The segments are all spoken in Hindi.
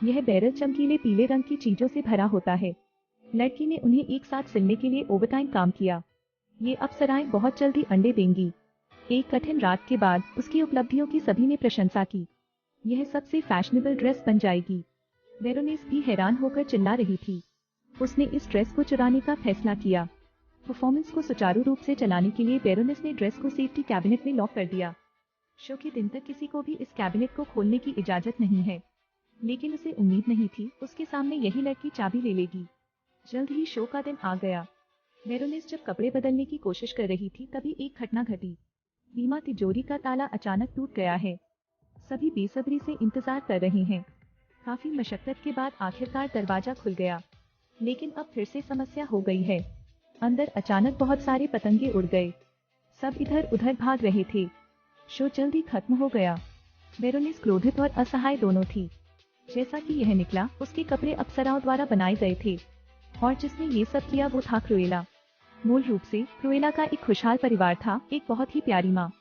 यह बैरल चमकीले पीले रंग की चीजों से भरा होता है। लड़की ने उन्हें एक साथ सिलने के लिए ओवरटाइम काम किया। ये अप्सराएं बहुत जल्दी अंडे देंगी। एक कठिन रात के बाद उसकी उपलब्धियों की सभी ने प्रशंसा की। यह सबसे फैशनेबल ड्रेस बन जाएगी। बेरोनेस भी हैरान होकर चिल्ला रही थी। उसने इस ड्रेस को चुराने का फैसला किया। परफॉर्मेंस को सुचारू रूप से चलाने के लिए बेरोनेस ने ड्रेस को सेफ्टी कैबिनेट में लॉक कर दिया। शो के दिन तक किसी को भी इस कैबिनेट को खोलने की इजाजत नहीं है, लेकिन उसे उम्मीद नहीं थी उसके सामने यही लड़की चाबी ले लेगी। जल्द ही शो का दिन आ गया। बेरोनेस जब कपड़े बदलने की कोशिश कर रही थी तभी एक घटना घटी। बीमा तिजोरी का ताला अचानक टूट गया है। सभी बेसब्री से इंतजार कर रहे हैं। काफी मशक्कत के बाद आखिरकार दरवाजा खुल गया, लेकिन अब फिर से समस्या हो गई है। अंदर अचानक बहुत सारे पतंगे उड़ गए। सब इधर उधर भाग रहे थे। शो जल्दी खत्म हो गया। बेरोनेस क्रोधित और असहाय दोनों थी। जैसा कि यह निकला, उसके कपड़े अप्सराओं द्वारा बनाए गए थे, और जिसने ये सब किया वो था क्रुएला। मूल रूप से क्रुएला का एक खुशहाल परिवार था, एक बहुत ही प्यारी माँ।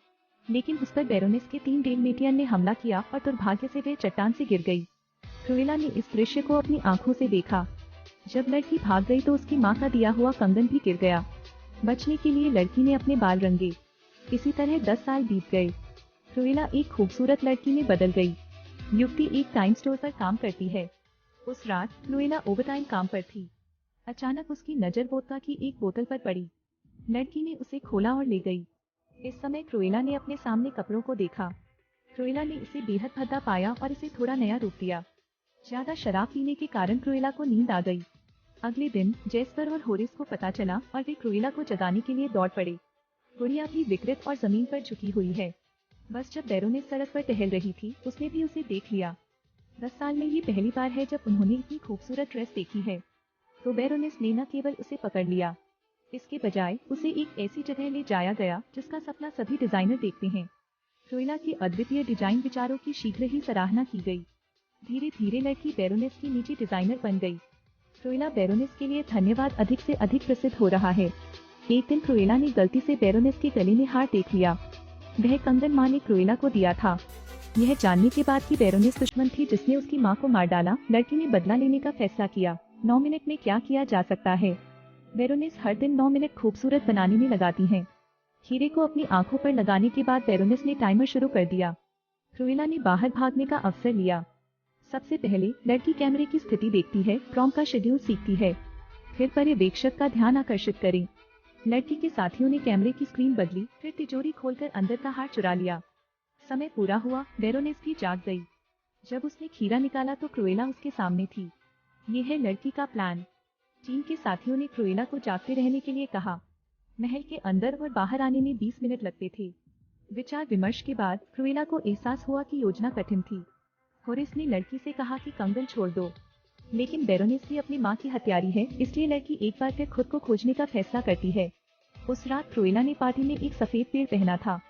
लेकिन उस पर बेरोनेस के 3 डेलमेटियन ने हमला किया और दुर्भाग्य से वे चट्टान से गिर गई। क्रुएला ने इस दृश्य को अपनी आंखों से देखा। जब लड़की भाग गई तो उसकी माँ का दिया हुआ कंगन भी गिर गया। बचने के लिए लड़की ने अपने बाल रंगे। इसी तरह 10 साल बीत गए। क्रुएला एक खूबसूरत लड़की में बदल गई। युवती एक टाइम स्टोर पर काम करती है। उस रात क्रुएला ओवरटाइम काम पर थी। अचानक उसकी नजर वोदका की एक बोतल पर पड़ी। लड़की ने उसे खोला और ले गई। इस समय क्रुएला ने अपने सामने कपड़ों को देखा। क्रुएला ने इसे बेहद भद्दा पाया और इसे थोड़ा नया रूप दिया। ज्यादा शराब पीने के कारण क्रुएला को नींद आ गई। अगले दिन जेस्पर और होरिस को पता चला और वे क्रुएला को जगाने के लिए दौड़ पड़े। गुड़िया भी विकृत और जमीन पर झुकी हुई है। बस जब बेरोनेस सड़क पर टहल रही थी उसने भी उसे देख लिया। 10 साल में ये पहली बार है जब उन्होंने इतनी खूबसूरत ड्रेस देखी है। तो बेरोनेस ने न केवल उसे पकड़ लिया, इसके बजाय उसे एक ऐसी जगह ले जाया गया जिसका सपना सभी डिजाइनर देखते हैं। क्रुएला के अद्वितीय डिजाइन विचारों की शीघ्र ही सराहना की गई। धीरे धीरे लड़की बेरोनेस की निजी डिजाइनर बन गई। क्रुएला बेरोनेस के लिए धन्यवाद अधिक से अधिक प्रसिद्ध हो रहा है। एक दिन क्रुएला ने गलती से बेरोनेस के गले में हार देख लिया। वह कंगन माँ ने क्रुएला को दिया था। यह जानने के बाद कि बेरोनेस दुश्मन थी जिसने उसकी माँ को मार डाला, लड़की ने बदला लेने का फैसला किया। 9 मिनट में क्या किया जा सकता है? बेरोनेस हर दिन 9 मिनट खूबसूरत बनाने में लगाती हैं। हीरे को अपनी आंखों पर लगाने के बाद बेरोनेस ने टाइमर शुरू कर दिया। क्रुएला ने बाहर भागने का अवसर लिया। सबसे पहले लड़की कैमरे की स्थिति देखती है, प्रॉम का शेड्यूल सीखती है, फिर पर्यवेक्षक का ध्यान आकर्षित करें। लड़की के साथियों ने कैमरे की स्क्रीन बदली, फिर तिजोरी खोलकर अंदर का हार चुरा लिया। समय पूरा हुआ, बेरोनेस भी जाग गई। जब उसने खीरा निकाला तो क्रुएला उसके सामने थी। ये है लड़की का प्लान। टीम के साथियों ने क्रुएला को जागते रहने के लिए कहा। महल के अंदर और बाहर आने में 20 मिनट लगते थे। विचार विमर्श के बाद क्रुएला को एहसास हुआ कि योजना कठिन थी। होरिस ने लड़की से कहा कि कंगन छोड़ दो, लेकिन बेरोनेस भी अपनी माँ की हत्यारी है, इसलिए लड़की एक बार फिर खुद को खोजने का फैसला करती है। उस रात क्रुएला ने पार्टी में एक सफेद पेड़ पहना था।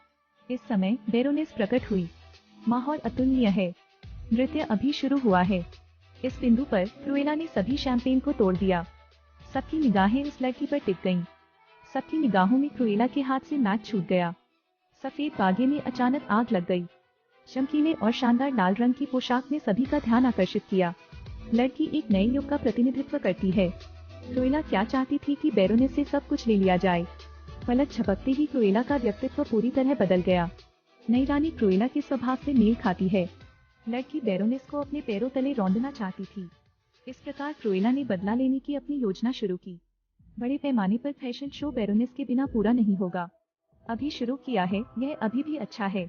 इस समय बेरोनेस प्रकट हुई। माहौल अतुलनीय है। नृत्य अभी शुरू हुआ है। इस बिंदु पर क्रुएला ने सभी शैंपेन को तोड़ दिया। सबकी निगाहें उस लड़की पर टिक गईं। सबकी निगाहों में क्रुएला के हाथ से मैच छूट गया। सफेद बागे में अचानक आग लग गई। चमकीले और शानदार लाल रंग की पोशाक ने सभी का ध्यान आकर्षित किया। लड़की एक नए युग का प्रतिनिधित्व करती है। क्रुएला क्या चाहती थी कि बेरोनेस से सब कुछ ले लिया जाए। पलक झपकते ही क्रुएला का व्यक्तित्व पूरी तरह बदल गया। नई रानी क्रुएला के स्वभाव से मेल खाती है। लड़की बेरोनेस को अपने पैरों तले रौंदना चाहती थी। इस प्रकार क्रुएला ने बदला लेने की अपनी योजना शुरू की। बड़े पैमाने पर फैशन शो बेरोनेस के बिना पूरा नहीं होगा। अभी शुरू किया है, यह अभी भी अच्छा है।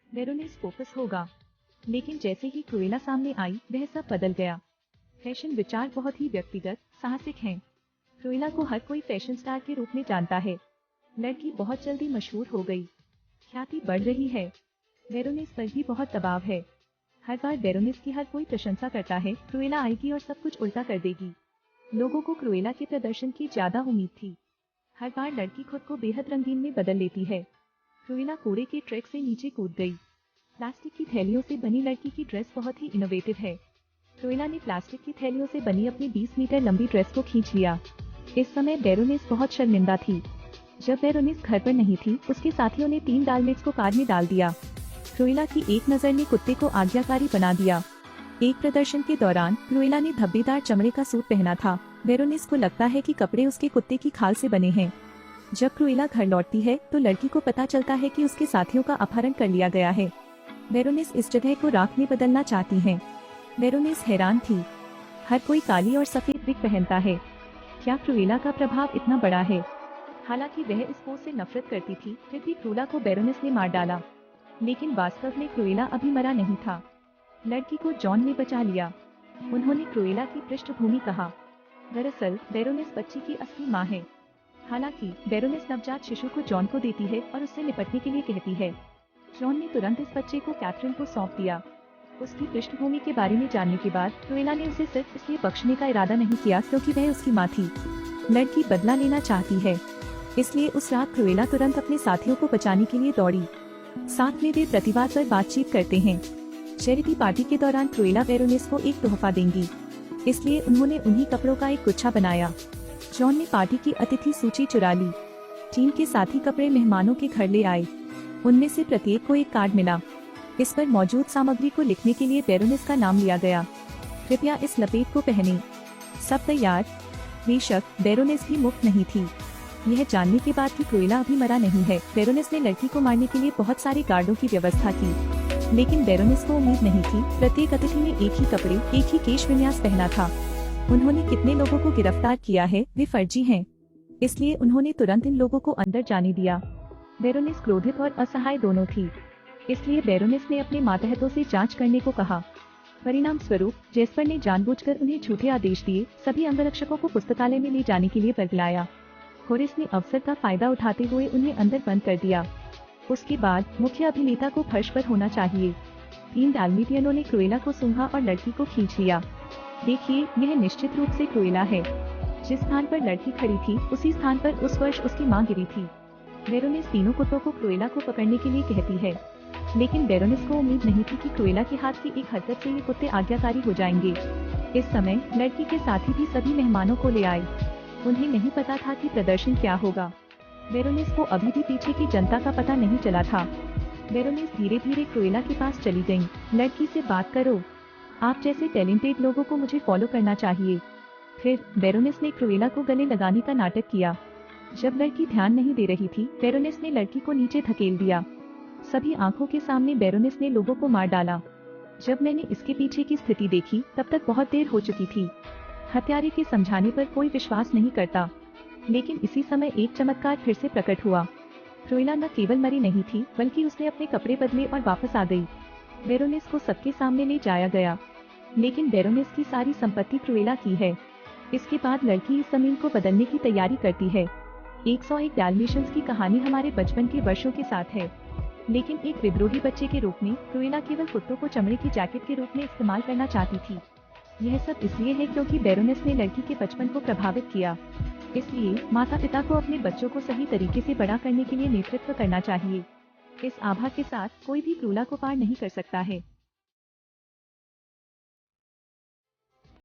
बेरोनेस फोकस होगा। लेकिन जैसे ही क्रुएला सामने आई वह सब बदल गया। फैशन विचार बहुत ही व्यक्तिगत, साहसिक हैं। क्रुएला को हर कोई फैशन स्टार के रूप में जानता है। लड़की बहुत जल्दी मशहूर हो गई। ख्याति बढ़ रही है। बेरोनेस पर भी बहुत दबाव है। हर बार बेरोनेस की हर कोई प्रशंसा करता है, क्रुएला आएगी और सब कुछ उल्टा कर देगी। लोगों को क्रुएला के प्रदर्शन की ज्यादा उम्मीद थी। हर बार लड़की खुद को बेहद रंगीन में बदल लेती है। क्रुएला कूड़े के ट्रक से नीचे कूद गई। प्लास्टिक की थैलियों से बनी लड़की की ड्रेस बहुत ही इनोवेटिव है। क्रुएला ने प्लास्टिक की थैलियों से बनी अपनी 20 मीटर लंबी ड्रेस को खींच लिया। इस समय बेरोनेस बहुत शर्मिंदा थी। जब बेरोनेस घर पर नहीं थी, उसके साथियों ने 3 डालमेट्स को कार में डाल दिया। क्रुएला की एक नजर ने कुत्ते को आज्ञाकारी बना दिया। एक प्रदर्शन के दौरान क्रुएला ने धब्बेदार चमड़े का सूट पहना था। वेरोनिस को लगता है कि कपड़े उसके कुत्ते की खाल से बने हैं। जब क्रुएला घर लौटती है तो लड़की को पता चलता है कि उसके साथियों का अपहरण कर लिया गया है। वेरोनिस इस जगह को राख में बदलना चाहती है। वेरोनिस हैरान थी। हर कोई काली और सफेद विग पहनता है। क्या क्रुएला का प्रभाव इतना बड़ा है? हालांकि वह इस पोज से नफरत करती थी, फिर भी क्रुएला को वेरोनिस ने मार डाला। लेकिन वास्तव में क्रुएला अभी मरा नहीं था। लड़की को जॉन ने बचा लिया। उन्होंने क्रुएला की पृष्ठभूमि कहा। दरअसल वेरोनिस बच्ची की असली मां है। हालांकि वेरोनिस नवजात शिशु को जॉन को देती है और उससे निपटने के लिए कहती है। जॉन ने तुरंत इस बच्चे को कैथरीन को सौंप दिया। उसकी पृष्ठभूमि के बारे में जानने के बाद क्रुएला ने उसे सिर्फ इसलिए बख्शने का इरादा नहीं किया क्योंकि वह उसकी मां थी। लड़की बदला लेना चाहती है, इसलिए उस रात क्रुएला तुरंत अपने साथियों को बचाने के लिए दौड़ी। साथ में वे प्रतिवाद पर बातचीत करते हैं। चैरिटी पार्टी के दौरान क्रुएला वेरोनिस को एक तोहफा देंगी, इसलिए उन्होंने उन्हीं कपड़ों का एक गुच्छा बनाया। जॉन ने पार्टी की अतिथि सूची चुरा ली। टीम के साथी कपड़े मेहमानों के घर ले आए। उनमें से प्रत्येक को एक कार्ड मिला। इस पर मौजूद सामग्री को लिखने के लिए वेरोनिस का नाम लिया गया। कृपया इस लपेट को पहने। सब तैयार? बेशक वेरोनिस भी मुक्त नहीं थी। यह जानने के बाद कि क्रुएला अभी मरा नहीं है, वेरोनिस ने लड़की को मारने के लिए बहुत सारे गार्डों की व्यवस्था की। लेकिन वेरोनिस को उम्मीद नहीं थी। प्रत्येक अतिथि ने एक ही कपड़े, एक ही केश विन्यास पहना था। उन्होंने कितने लोगों को गिरफ्तार किया है वे फर्जी हैं, इसलिए उन्होंने तुरंत इन लोगों को अंदर जाने दिया। वेरोनिस क्रोधित और असहाय दोनों थी, इसलिए वेरोनिस ने अपने मातहतों से जांच करने को कहा। परिणाम स्वरूप जेस्पर ने जानबूझकर उन्हें झूठे आदेश दिए। सभी अंगरक्षकों को पुस्तकालय में ले जाने के लिए बरगलाया। होरिस ने अवसर का फायदा उठाते हुए उन्हें अंदर बंद कर दिया। उसके बाद मुख्य अभिनेता को फर्श पर होना चाहिए। 3 डाल्मेटियनों ने क्रुएला को सूंघा और लड़की को खींच लिया। देखिए, यह निश्चित रूप से क्रुएला है। जिस स्थान पर लड़की खड़ी थी उसी स्थान पर उस वर्ष उसकी मां गिरी थी। वेरोनिस तीनों कुत्तों को क्रुएला को पकड़ने के लिए कहती है, लेकिन वेरोनिस को उम्मीद नहीं थी कि क्रुएला के हाथ की एक हरकत से ये कुत्ते आज्ञाकारी हो जाएंगे। इस समय लड़की के साथी भी सभी मेहमानों को ले आए। उन्हें नहीं पता था कि प्रदर्शन क्या होगा। वेरोनिस को अभी भी पीछे की जनता का पता नहीं चला था। वेरोनिस धीरे धीरे क्रुएला के पास चली गई। लड़की से बात करो, आप जैसे टैलेंटेड लोगों को मुझे फॉलो करना चाहिए। फिर वेरोनिस ने क्रुएला को गले लगाने का नाटक किया। जब लड़की ध्यान नहीं दे रही थी, वेरोनिस ने लड़की को नीचे धकेल दिया। सभी आंखों के सामने वेरोनिस ने लोगों को मार डाला। जब मैंने इसके पीछे की स्थिति देखी तब तक बहुत देर हो चुकी थी। हत्यारे के समझाने पर कोई विश्वास नहीं करता, लेकिन इसी समय एक चमत्कार फिर से प्रकट हुआ। क्रुएला न केवल मरी नहीं थी, बल्कि उसने अपने कपड़े बदले और वापस आ गई। वेरोनिस को सबके सामने ले जाया गया, लेकिन वेरोनिस की सारी संपत्ति क्रुएला की है। इसके बाद लड़की इस जमीन को बदलने की तैयारी करती है। 101 डाल्मेशियंस की कहानी हमारे बचपन के वर्षों के साथ है, लेकिन एक विद्रोही बच्चे के रूप में क्रुएला केवल कुत्तों को चमड़े की जैकेट के रूप में इस्तेमाल करना चाहती थी। यह सब इसलिए है क्योंकि वेरोनिस ने लड़की के बचपन को प्रभावित किया। इसलिए माता पिता को अपने बच्चों को सही तरीके से बड़ा करने के लिए नेतृत्व करना चाहिए। इस आभा के साथ कोई भी क्रूला को पार नहीं कर सकता है।